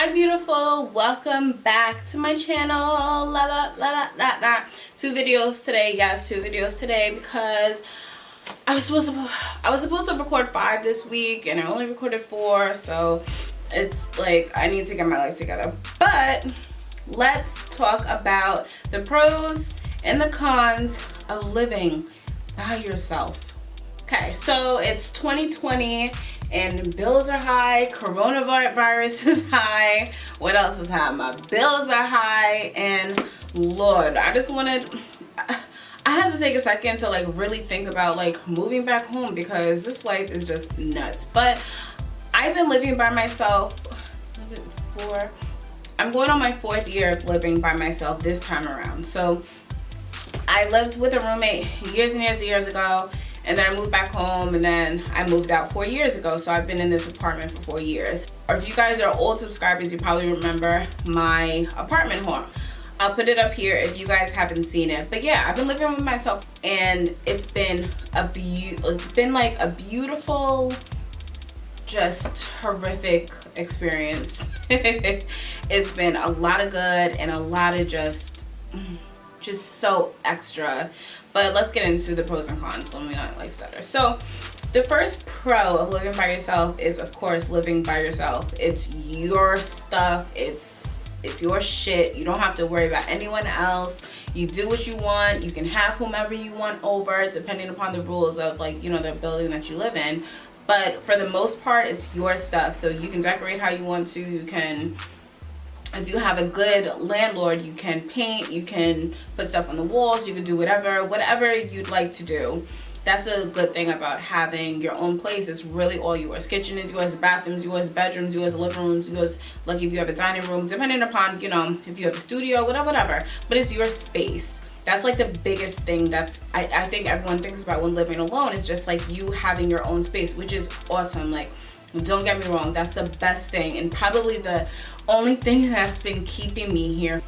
Hi beautiful, welcome back to my channel. Two videos today. Yes, 2 videos today because I was supposed to record 5 this week and I only recorded 4, so it's like I need to get my life together. But let's talk about the pros and the cons of living by yourself. Okay, so it's 2020 and bills are high, coronavirus is high. What else is high? My bills are high, and Lord, I had to take a second to like really think about like moving back home because this life is just nuts. But I've been living by myself I'm going on my 4th year of living by myself this time around. So I lived with a roommate years and years ago, and then I moved back home, and then I moved out 4 years ago. So I've been in this apartment for 4 years. Or if you guys are old subscribers, you probably remember my apartment home. I'll put it up here if you guys haven't seen it. But yeah, I've been living with myself, and it's been like a beautiful, just horrific experience. It's been a lot of good and a lot of just so extra. But let's get into the pros and cons. Let me not like stutter. So the first pro of living by yourself is, of course, living by yourself. It's your stuff. It's your shit. You don't have to worry about anyone else. You do what you want. You can have whomever you want over, depending upon the rules of, like, you know, the building that you live in. But for the most part, it's your stuff. So you can decorate how you want to. You can, if you have a good landlord, you can paint, you can put stuff on the walls, you can do whatever you'd like to do. That's a good thing about having your own place. It's really all yours. Kitchen is yours, the bathroom's yours, bedrooms yours, living room's yours. Like if you have a dining room, depending upon, you know, if you have a studio, whatever. But it's your space. That's like the biggest thing I think everyone thinks about when living alone, is just like you having your own space, which is awesome. Like, don't get me wrong, that's the best thing, and probably the only thing that's been keeping me here.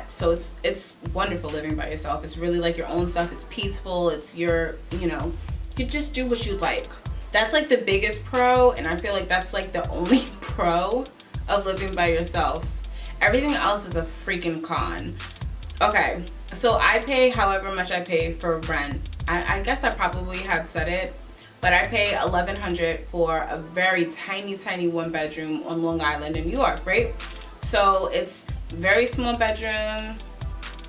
So it's wonderful living by yourself. It's really like your own stuff. It's peaceful. It's your, you know, you just do what you like. That's like the biggest pro, and I feel like that's like the only pro of living by yourself. Everything else is a freaking con. Okay, so I pay however much I pay for rent. I guess I probably had said it, but I pay $1,100 for a very tiny 1-bedroom on Long Island in New York, right? So it's very small bedroom.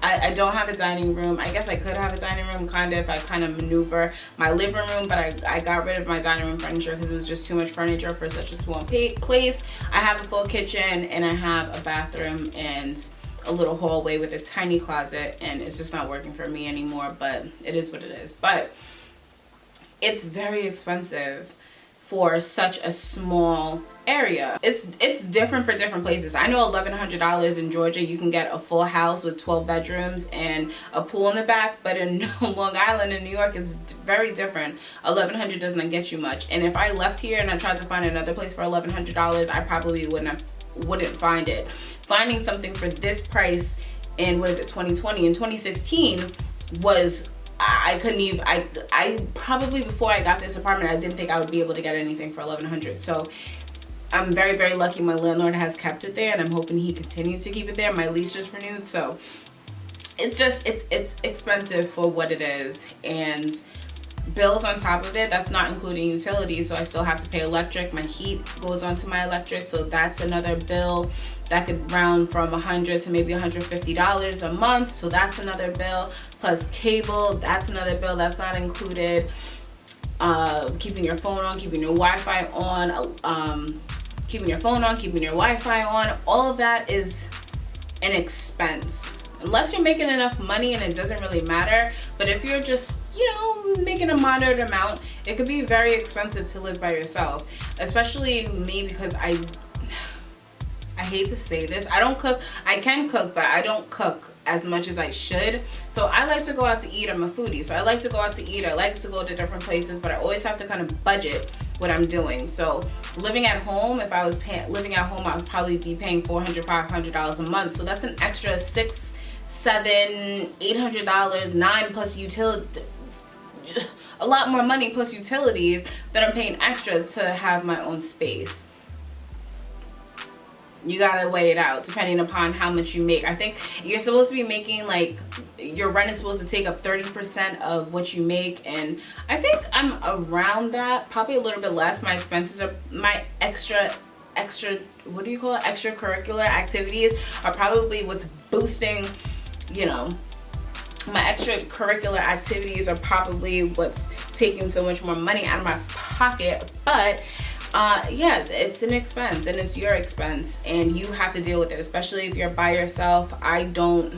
I don't have a dining room. I guess I could have a dining room kind of if I kind of maneuver my living room, but I got rid of my dining room furniture because it was just too much furniture for such a small place. I have a full kitchen, and I have a bathroom and a little hallway with a tiny closet, and it's just not working for me anymore, but it is what it is. But it's very expensive for such a small area. It's different for different places. I know $1,100 in Georgia, you can get a full house with 12 bedrooms and a pool in the back, but in Long Island in New York, it's very different. $1,100 doesn't get you much. And if I left here and I tried to find another place for $1,100, I probably wouldn't find it. Finding something for this price in 2020 and 2016 was, I couldn't even, I probably, before I got this apartment, I didn't think I would be able to get anything for $1,100. So I'm very, very lucky my landlord has kept it there, and I'm hoping he continues to keep it there. My lease just renewed, so it's expensive for what it is, and bills on top of it. That's not including utilities, so I still have to pay electric. My heat goes onto my electric, so that's another bill that could round from $100 to maybe $150 a month, so that's another bill. Plus cable, that's another bill that's not included. Keeping your phone on, keeping your Wi-Fi on, keeping your phone on, keeping your Wi-Fi on, all of that is an expense. Unless you're making enough money and it doesn't really matter. But if you're just, you know, making a moderate amount, it could be very expensive to live by yourself. Especially me, because I hate to say this, I don't cook. I can cook, but I don't cook as much as I should. So I like to go out to eat. I'm a foodie, so I like to go out to eat. I like to go to different places, but I always have to kind of budget what I'm doing. So living at home, if I was living at home, I would probably be paying $400, $500 a month. So that's an extra $600, $700, $800, $900 plus utility, a lot more money plus utilities that I'm paying extra to have my own space. you gotta weigh it out depending upon how much you make. I think you're supposed to be making, like, your rent is supposed to take up 30% of what you make, and I think I'm around that, probably a little bit less. My expenses are, my extra what do you call it, extracurricular activities are probably what's boosting, you know, my extracurricular activities are probably what's taking so much more money out of my pocket. But yeah, it's an expense, and it's your expense, and you have to deal with it, especially if you're by yourself. I don't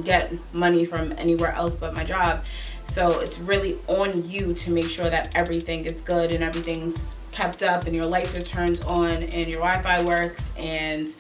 get money from anywhere else but my job, so it's really on you to make sure that everything is good and everything's kept up and your lights are turned on and your Wi-Fi works and,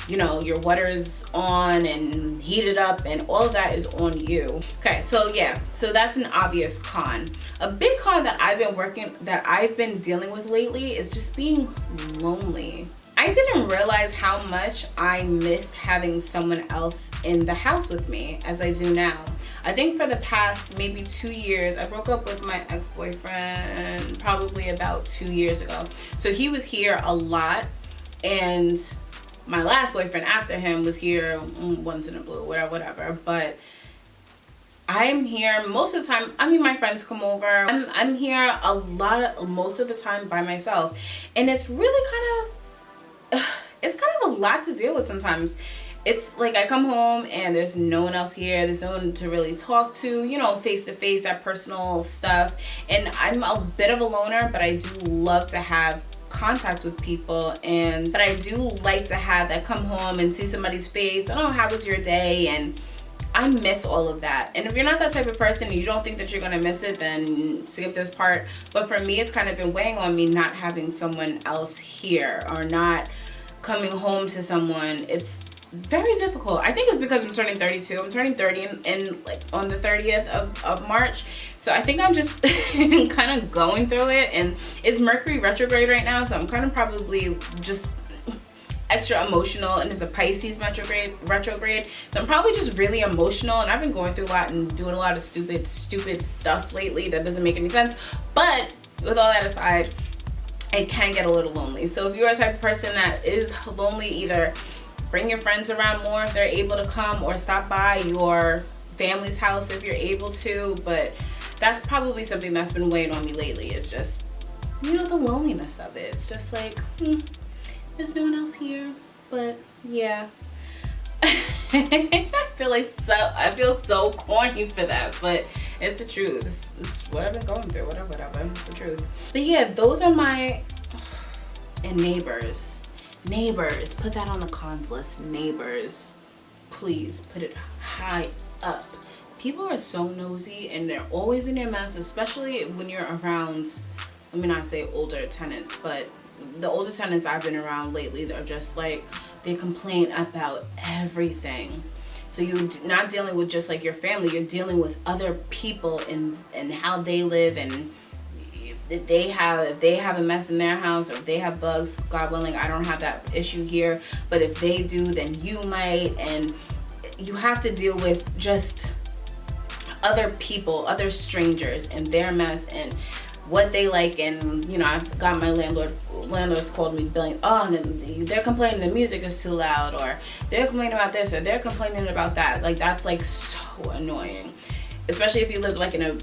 you know, your water is on and heated up, and all of that is on you. Okay, so yeah, so that's an obvious con. A big con that I've been dealing with lately is just being lonely. I didn't realize how much I missed having someone else in the house with me as I do now. I think for the past maybe 2 years, I broke up with my ex-boyfriend probably about 2 years ago. So he was here a lot, and my last boyfriend after him was here once in a blue, whatever. But I'm here most of the time. I mean, my friends come over. I'm here most of the time by myself, and it's really kind of a lot to deal with sometimes. It's like I come home and there's no one else here. There's no one to really talk to, you know, face to face, that personal stuff. And I'm a bit of a loner, but I do love to have contact with people, but I do like to have that, come home and see somebody's face. Oh, how was your day? And I miss all of that. And if you're not that type of person and you don't think that you're gonna miss it, then skip this part. But for me, it's kind of been weighing on me not having someone else here, or not coming home to someone. It's very difficult. I think it's because I'm turning 32. I'm turning 30 in like on the 30th of March. So I think I'm just kind of going through it, and it's Mercury retrograde right now, so I'm kind of probably just extra emotional, and it's a Pisces retrograde. So I'm probably just really emotional, and I've been going through a lot and doing a lot of stupid stuff lately that doesn't make any sense. But with all that aside, it can get a little lonely. So if you're a type of person that is lonely, either bring your friends around more if they're able to come, or stop by your family's house if you're able to. But that's probably something that's been weighing on me lately, is just, you know, the loneliness of it. It's just like, there's no one else here. But yeah. I feel so corny for that, but it's the truth. It's what I've been going through. Whatever. It's the truth. But yeah, those are my and neighbors. Neighbors, put that on the cons list. Neighbors, please put it high up. People are so nosy, and they're always in their mess, especially when you're around, let me not say older tenants, but the older tenants I've been around lately, they're just like, they complain about everything. So you're not dealing with just like your family, you're dealing with other people and how they live, and if they have a mess in their house, or if they have bugs, God willing, I don't have that issue here, but if they do, then you might. And you have to deal with just other people, other strangers, and their mess and what they like. And you know, I've got my landlords called me billing, they're complaining the music is too loud, or they're complaining about this, or they're complaining about that. Like, that's like so annoying, especially if you live like in a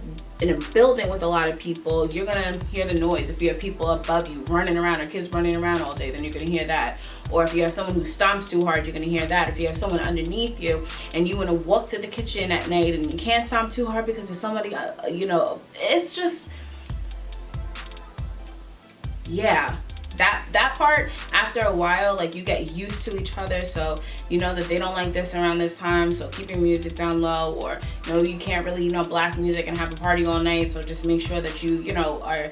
building with a lot of people. You're gonna hear the noise. If you have people above you running around, or kids running around all day, then you're gonna hear that. Or if you have someone who stomps too hard, you're gonna hear that. If you have someone underneath you and you want to walk to the kitchen at night and you can't stomp too hard because there's somebody, you know, it's just, yeah. That part, after a while, like, you get used to each other, so you know that they don't like this around this time, so keep your music down low. Or, you know, you can't really, you know, blast music and have a party all night, so just make sure that you know, are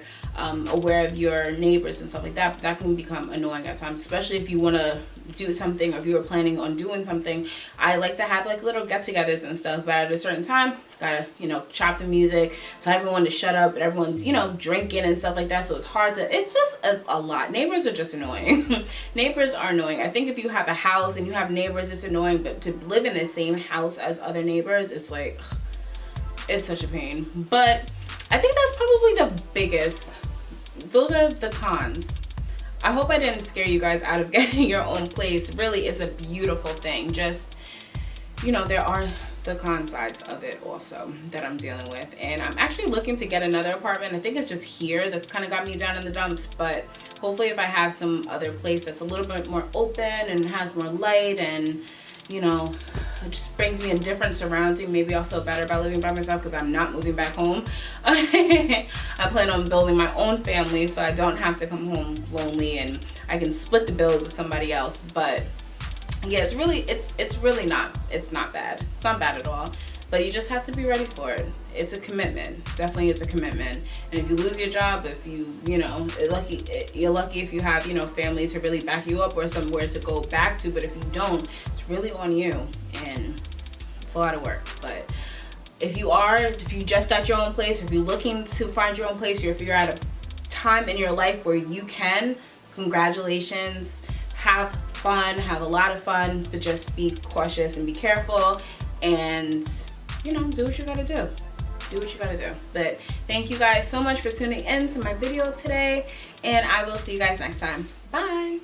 aware of your neighbors and stuff like that. But that can become annoying at times, especially if you want to do something, or if you were planning on doing something. I like to have like little get-togethers and stuff, but at a certain time, gotta, you know, chop the music, tell everyone to shut up, but everyone's, you know, drinking and stuff like that, so it's just a lot. Neighbors are just annoying. Neighbors are annoying. I think if you have a house and you have neighbors, it's annoying, but to live in the same house as other neighbors, it's like, it's such a pain. But I think that's probably the biggest. Those are the cons. I hope I didn't scare you guys out of getting your own place. Really is a beautiful thing. Just, you know, there are the con sides of it also that I'm dealing with. And I'm actually looking to get another apartment. I think it's just here that's kind of got me down in the dumps. But hopefully if I have some other place that's a little bit more open and has more light and, you know, it just brings me a different surrounding, maybe I'll feel better about living by myself, because I'm not moving back home. I plan on building my own family so I don't have to come home lonely, and I can split the bills with somebody else. But yeah, it's not bad. It's not bad at all. But you just have to be ready for it. It's a commitment. Definitely it's a commitment. And if you lose your job, if you're lucky if you have, you know, family to really back you up or somewhere to go back to. But if you don't, it's really on you. And it's a lot of work. But if you just got your own place, or if you're looking to find your own place, or if you're at a time in your life where you can, congratulations. Have fun, have a lot of fun, but just be cautious and be careful, and, you know, do what you gotta do. Do what you gotta do. But thank you guys so much for tuning in to my video today, and I will see you guys next time. Bye.